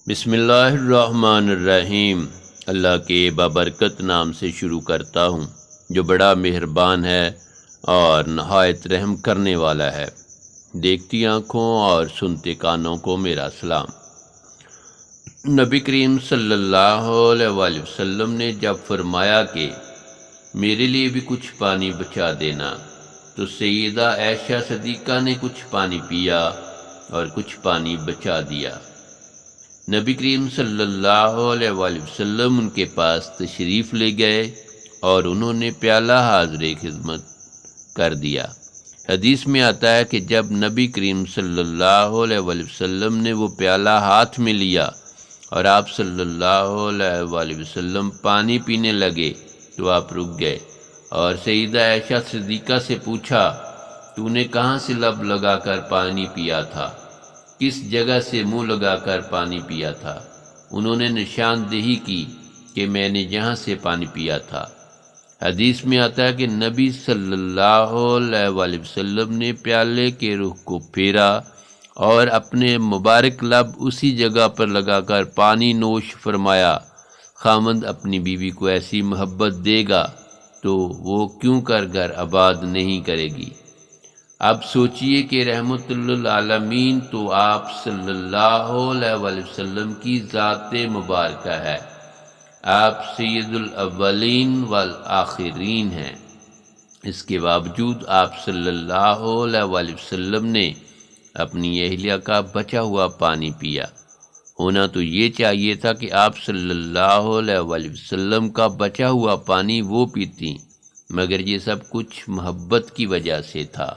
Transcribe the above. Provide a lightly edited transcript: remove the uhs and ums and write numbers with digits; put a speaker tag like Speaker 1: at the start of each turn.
Speaker 1: بسم اللہ الرحمن الرحیم۔ اللہ کے بابرکت نام سے شروع کرتا ہوں جو بڑا مہربان ہے اور نہایت رحم کرنے والا ہے۔ دیکھتی آنکھوں اور سنتے کانوں کو میرا سلام۔ نبی کریم صلی اللہ علیہ وآلہ وسلم نے جب فرمایا کہ میرے لیے بھی کچھ پانی بچا دینا، تو سیدہ عائشہ صدیقہ نے کچھ پانی پیا اور کچھ پانی بچا دیا۔ نبی کریم صلی اللہ علیہ وآلہ وسلم ان کے پاس تشریف لے گئے اور انہوں نے پیالہ حاضر خدمت کر دیا۔ حدیث میں آتا ہے کہ جب نبی کریم صلی اللہ علیہ وآلہ وسلم نے وہ پیالہ ہاتھ میں لیا اور آپ صلی اللہ علیہ وآلہ وسلم پانی پینے لگے تو آپ رک گئے اور سیدہ عائشہ صدیقہ سے پوچھا، تو نے کہاں سے لب لگا کر پانی پیا تھا؟ کس جگہ سے منہ لگا کر پانی پیا تھا؟ انہوں نے نشاندہی کی کہ میں نے جہاں سے پانی پیا تھا۔ حدیث میں آتا ہے کہ نبی صلی اللہ علیہ وآلہ وسلم نے پیالے کے رخ کو پھیرا اور اپنے مبارک لب اسی جگہ پر لگا کر پانی نوش فرمایا۔ خاوند اپنی بیوی کو ایسی محبت دے گا تو وہ کیوں کر گھر آباد نہیں کرے گی؟ اب سوچئے کہ رحمت للعالمین تو آپ صلی اللہ علیہ وآلہ وسلم کی ذات مبارکہ ہے۔ آپ سید الاولین والآخرین ہیں۔ اس کے باوجود آپ صلی اللہ علیہ وآلہ وسلم نے اپنی اہلیہ کا بچا ہوا پانی پیا۔ ہونا تو یہ چاہیے تھا کہ آپ صلی اللہ علیہ وآلہ وسلم کا بچا ہوا پانی وہ پیتیں، مگر یہ سب کچھ محبت کی وجہ سے تھا۔